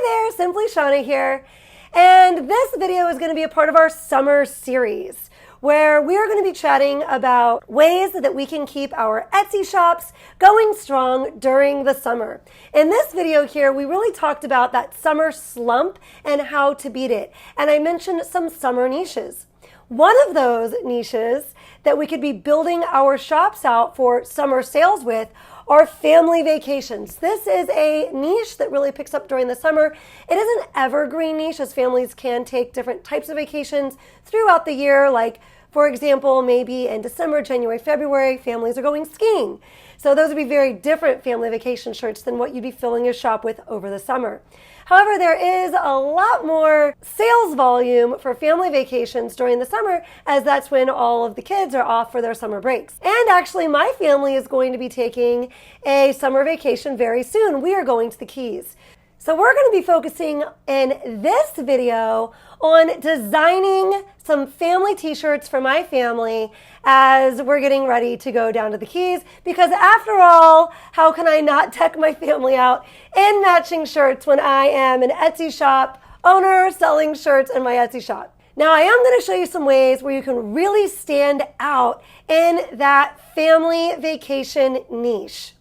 Hi there, Simply Shawna here, and this video is going to be a part of our summer series where we are going to be chatting about ways that we can keep our Etsy shops going strong during the summer. In this video here, we really talked about that summer slump and how to beat it, and I mentioned some summer niches. One of those niches that we could be building our shops out for summer sales with are family vacations. This is a niche that really picks up during the summer. It is an evergreen niche as families can take different types of vacations throughout the year. Like, for example, maybe in December, January, February, families are going skiing. So those would be very different family vacation shirts than what you'd be filling your shop with over the summer. However, there is a lot more sales volume for family vacations during the summer, as that's when all of the kids are off for their summer breaks. And actually, my family is going to be taking a summer vacation very soon. We are going to the Keys. So we're going to be focusing in this video on designing some family t-shirts for my family as we're getting ready to go down to the Keys, because after all, how can I not deck my family out in matching shirts when I am an Etsy shop owner selling shirts in my Etsy shop? Now, I am going to show you some ways where you can really stand out in that family vacation niche.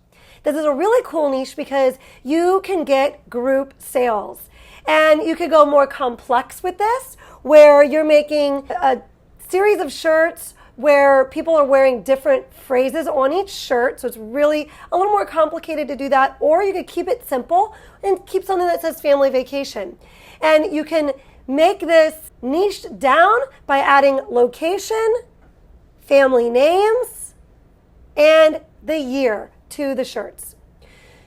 This is a really cool niche because you can get group sales. And you could go more complex with this, where you're making a series of shirts where people are wearing different phrases on each shirt. So it's really a little more complicated to do that. Or you could keep it simple and keep something that says family vacation. And you can make this niched down by adding location, family names, and the year to the shirts.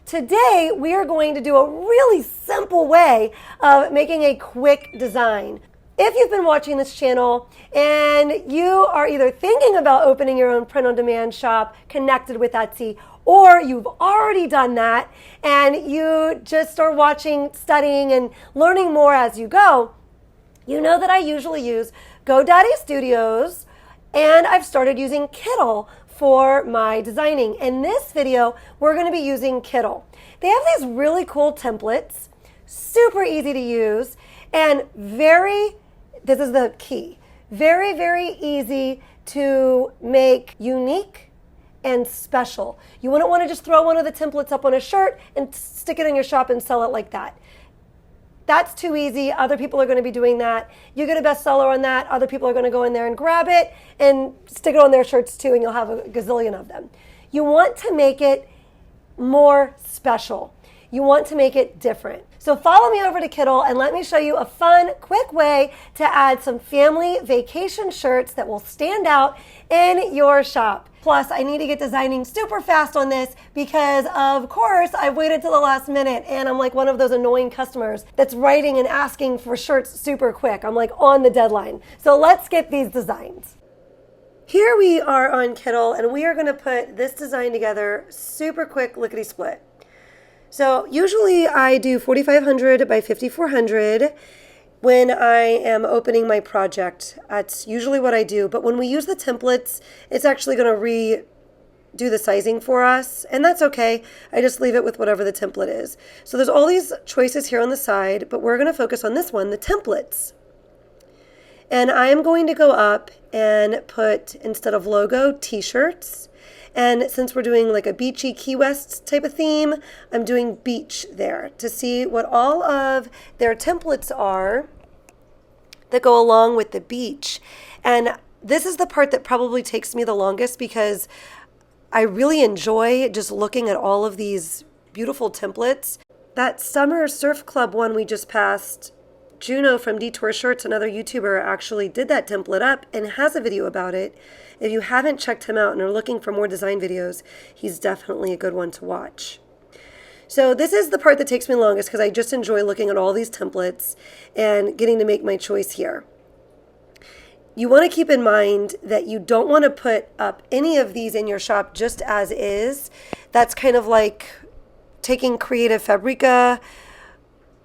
Today, we are going to do a really simple way of making a quick design. If you've been watching this channel and you are either thinking about opening your own print-on-demand shop connected with Etsy, or you've already done that and you just are watching, studying, and learning more as you go, you know that I usually use GoDaddy Studios, and I've started using Kittl for my designing. In this video, we're going to be using Kittl. They have these really cool templates, super easy to use, and this is the key, very easy to make unique and special. You wouldn't want to just throw one of the templates up on a shirt and stick it in your shop and sell it like that. That's too easy. Other people are going to be doing that. You get a bestseller on that. Other people are going to go in there and grab it and stick it on their shirts too, and you'll have a gazillion of them. You want to make it more special. You want to make it different. So follow me over to Kittl and let me show you a fun, quick way to add some family vacation shirts that will stand out in your shop. Plus, I need to get designing super fast on this because, of course, I've waited till the last minute and I'm like one of those annoying customers that's writing and asking for shirts super quick. I'm like on the deadline. So let's get these designs. Here we are on Kittl, and we are going to put this design together super quick, lickety-split. So usually I do 4,500 by 5,400 when I am opening my project. That's usually what I do. But when we use the templates, it's actually going to redo the sizing for us. And that's okay. I just leave it with whatever the template is. So there's all these choices here on the side, but we're going to focus on this one, the templates. And I am going to go up and put, instead of logo, t-shirts. And since we're doing like a beachy Key West type of theme, I'm doing beach there to see what all of their templates are that go along with the beach. And this is the part that probably takes me the longest because I really enjoy just looking at all of these beautiful templates. That Summer Surf Club one we just passed, Juno from Detour Shirts, another YouTuber, actually did that template up and has a video about it. If you haven't checked him out and are looking for more design videos, he's definitely a good one to watch. So this is the part that takes me longest because I just enjoy looking at all these templates and getting to make my choice here. You want to keep in mind that you don't want to put up any of these in your shop just as is. That's kind of like taking creative Fabrica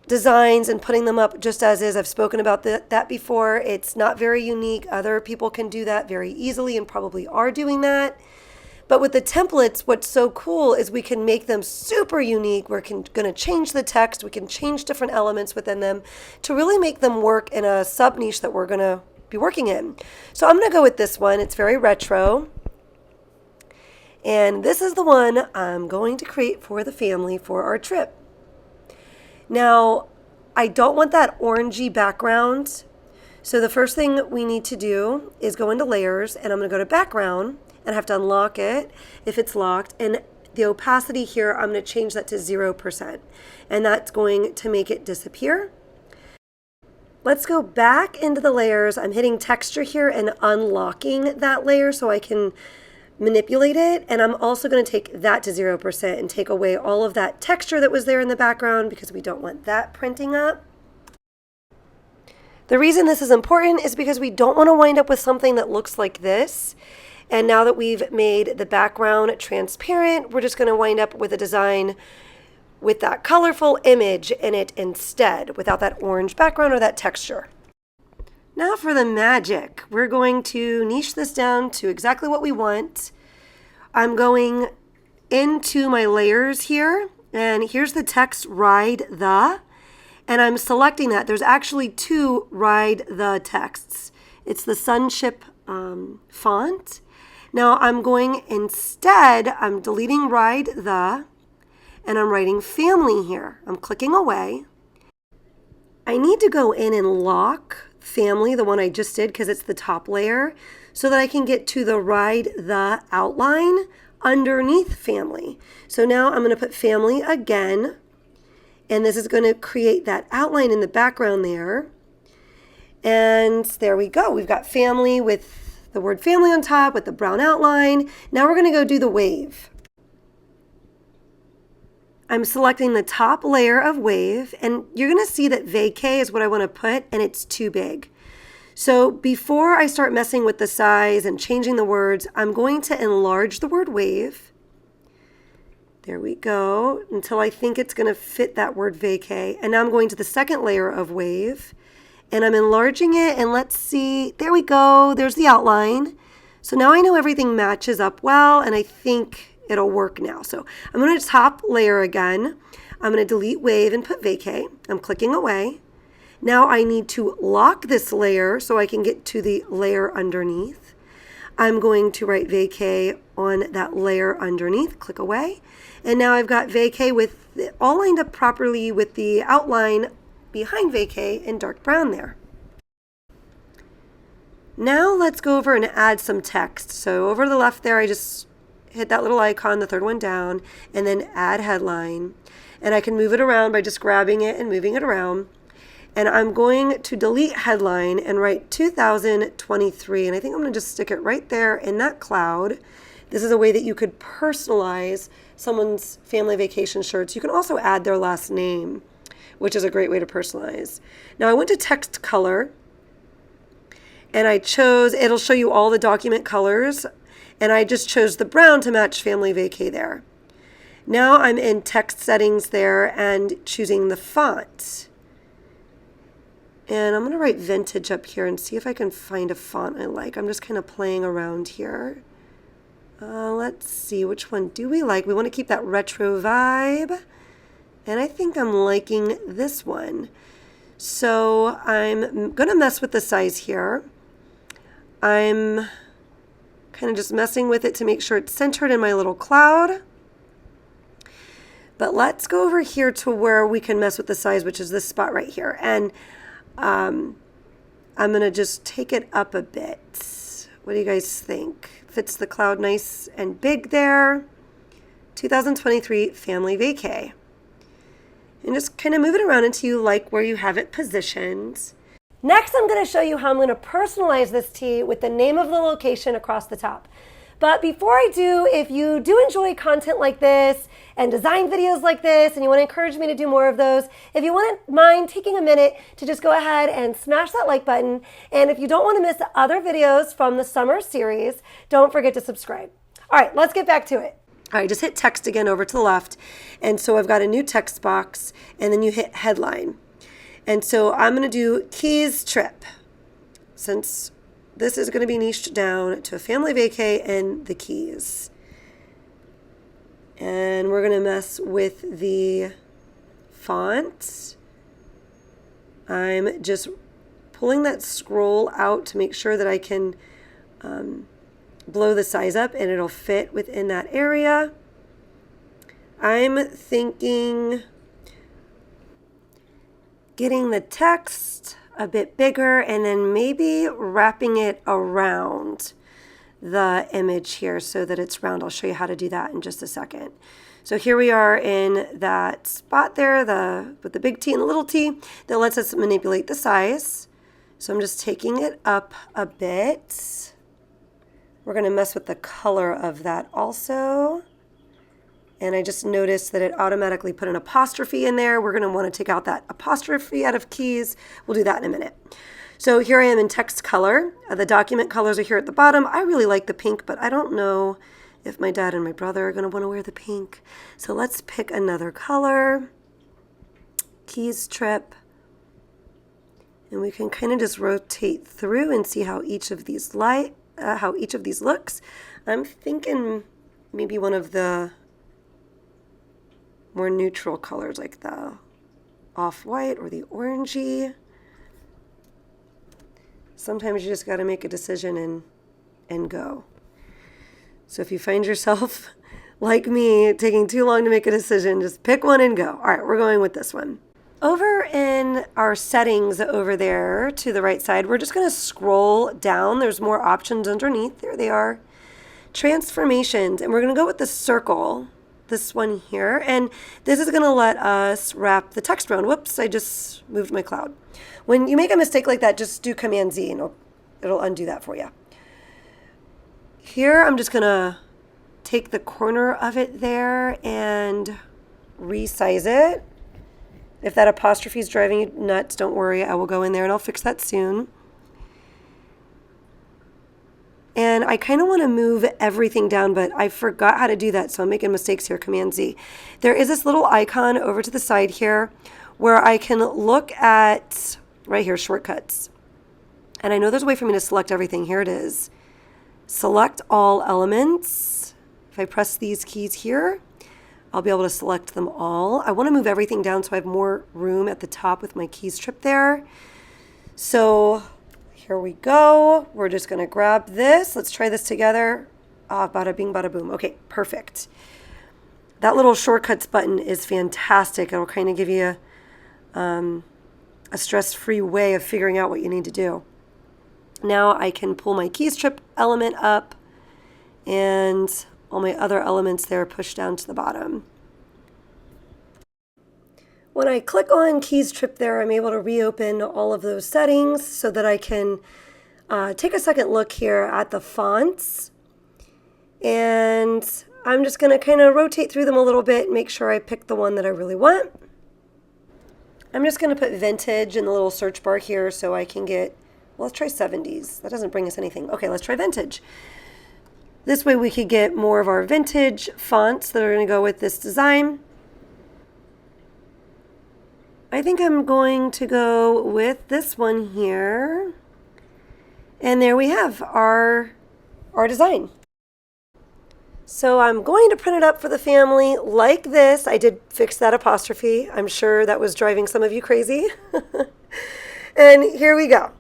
designs and putting them up just as is. I've spoken about that before. It's not very unique. Other people can do that very easily and probably are doing that. But with the templates, what's so cool is we can make them super unique. We're going to change the text. We can change different elements within them to really make them work in a sub niche that we're going to be working in. So I'm going to go with this one. It's very retro. And this is the one I'm going to create for the family for our trip. Now, I don't want that orangey background. So the first thing we need to do is go into layers, and I'm going to go to background and I have to unlock it if it's locked. And the opacity here, I'm going to change that to 0%. And that's going to make it disappear. Let's go back into the layers. I'm hitting texture here and unlocking that layer so I can manipulate it. And I'm also going to take that to 0% and take away all of that texture that was there in the background because we don't want that printing up. The reason this is important is because we don't want to wind up with something that looks like this. And now that we've made the background transparent, we're just going to wind up with a design with that colorful image in it instead, without that orange background or that texture. Now for the magic. We're going to niche this down to exactly what we want. I'm going into my layers here, and here's the text ride the, and I'm selecting that. There's actually two ride the texts. It's the Sunship font. Now I'm going instead, I'm deleting ride the, and I'm writing family here. I'm clicking away. I need to go in and lock family, the one I just did, because it's the top layer, so that I can get to the ride the outline underneath family. So now I'm going to put family again, and this is going to create that outline in the background there. And there we go. We've got family with the word family on top with the brown outline. Now we're going to go do the wave. I'm selecting the top layer of wave, and you're going to see that vacay is what I want to put, and it's too big. So before I start messing with the size and changing the words, I'm going to enlarge the word wave. There we go, until I think it's going to fit that word vacay. And now I'm going to the second layer of wave, and I'm enlarging it, and let's see, there we go, there's the outline. So now I know everything matches up well, and I think it'll work now. So I'm going to top layer again. I'm going to delete wave and put vacay. I'm clicking away. Now I need to lock this layer so I can get to the layer underneath. I'm going to write vacay on that layer underneath, click away. And now I've got vacay with all lined up properly with the outline behind vacay in dark brown there. Now let's go over and add some text. So over to the left there, I just hit that little icon, the third one down, and then add headline. And I can move it around by just grabbing it and moving it around. And I'm going to delete headline and write 2023. And I think I'm going to just stick it right there in that cloud. This is a way that you could personalize someone's family vacation shirts. You can also add their last name, which is a great way to personalize. Now I went to text color, and I chose, it'll show you all the document colors, and I just chose the brown to match family vacay there. Now I'm in text settings there and choosing the font. And I'm going to write vintage up here and see if I can find a font I like. I'm just kind of playing around here. Let's see, which one do we like? We want to keep that retro vibe. And I think I'm liking this one. So I'm going to mess with the size here. I'm kind of just messing with it to make sure it's centered in my little cloud. But let's go over here to where we can mess with the size, which is this spot right here. And I'm going to just take it up a bit. What do you guys think? Fits the cloud nice and big there. 2023 family vacay. And just kind of move it around until you like where you have it positioned. Next, I'm going to show you how I'm going to personalize this tee with the name of the location across the top. But before I do, if you do enjoy content like this and design videos like this and you want to encourage me to do more of those, if you wouldn't mind taking a minute to just go ahead and smash that like button. And if you don't want to miss the other videos from the summer series, don't forget to subscribe. All right, let's get back to it. All right, just hit text again over to the left. And so I've got a new text box, and then you hit headline. And so I'm going to do Keys Trip, since this is going to be niched down to a family vacay and the Keys. And we're going to mess with the font. I'm just pulling that scroll out to make sure that I can blow the size up and it'll fit within that area. I'm thinking getting the text a bit bigger and then maybe wrapping it around the image here so that it's round. I'll show you how to do that in just a second. So here we are in that spot there, with the big T and the little t that lets us manipulate the size. So I'm just taking it up a bit. We're going to mess with the color of that also. And I just noticed that it automatically put an apostrophe in there. We're going to want to take out that apostrophe out of keys. We'll do that in a minute. So here I am in text color. The document colors are here at the bottom. I really like the pink, but I don't know if my dad and my brother are going to want to wear the pink. So let's pick another color. Keys trip. And we can kind of just rotate through and see how each of these looks. I'm thinking maybe one of the more neutral colors like the off-white or the orangey. Sometimes you just got to make a decision and go. So if you find yourself, like me, taking too long to make a decision, just pick one and go. All right, we're going with this one. Over in our settings over there to the right side, we're just going to scroll down. There's more options underneath. There they are. Transformations. And we're going to go with the circle, this one here. And this is going to let us wrap the text around. Whoops, I just moved my cloud. When you make a mistake like that, just do Command Z and it'll undo that for you. Here, I'm just going to take the corner of it there and resize it. If that apostrophe is driving you nuts, don't worry. I will go in there and I'll fix that soon. And I kind of want to move everything down, but I forgot how to do that, so I'm making mistakes here. Command Z. There is this little icon over to the side here where I can look at, right here, shortcuts. And I know there's a way for me to select everything. Here it is. Select all elements. If I press these keys here, I'll be able to select them all. I want to move everything down so I have more room at the top with my keys trip there. So here we go. We're just going to grab this. Let's try this together. Bada bing, bada boom. Okay, perfect. That little shortcuts button is fantastic. It'll kind of give you a stress-free way of figuring out what you need to do. Now I can pull my keys trip element up and all my other elements there push down to the bottom. When I click on keys trip there, I'm able to reopen all of those settings so that I can take a second look here at the fonts. And I'm just going to kind of rotate through them a little bit and make sure I pick the one that I really want. I'm just going to put vintage in the little search bar here so I can get, well, let's try 70s. That doesn't bring us anything. Okay, let's try vintage. This way we could get more of our vintage fonts that are going to go with this design. I think I'm going to go with this one here. And there we have our design. So I'm going to print it up for the family like this. I did fix that apostrophe. I'm sure that was driving some of you crazy. And here we go.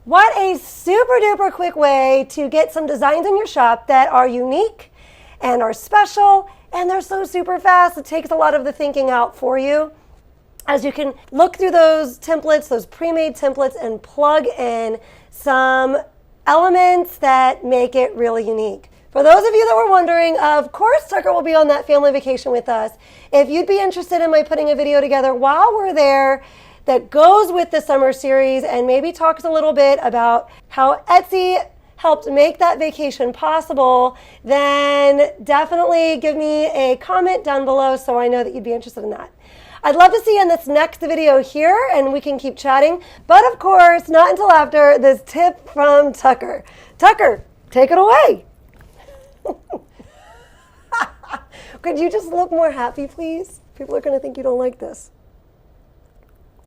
What a super duper quick way to get some designs in your shop that are unique and are special, and they're so super fast. It takes a lot of the thinking out for you, as you can look through those templates, those pre-made templates, and plug in some elements that make it really unique. For those of you that were wondering, of course Tucker will be on that family vacation with us. If you'd be interested in my putting a video together while we're there that goes with the summer series and maybe talks a little bit about how Etsy helped make that vacation possible, then definitely give me a comment down below so I know that you'd be interested in that. I'd love to see you in this next video here and we can keep chatting, but of course not until after this tip from Tucker. Tucker, take it away. Could you just look more happy, please? People are going to think you don't like this.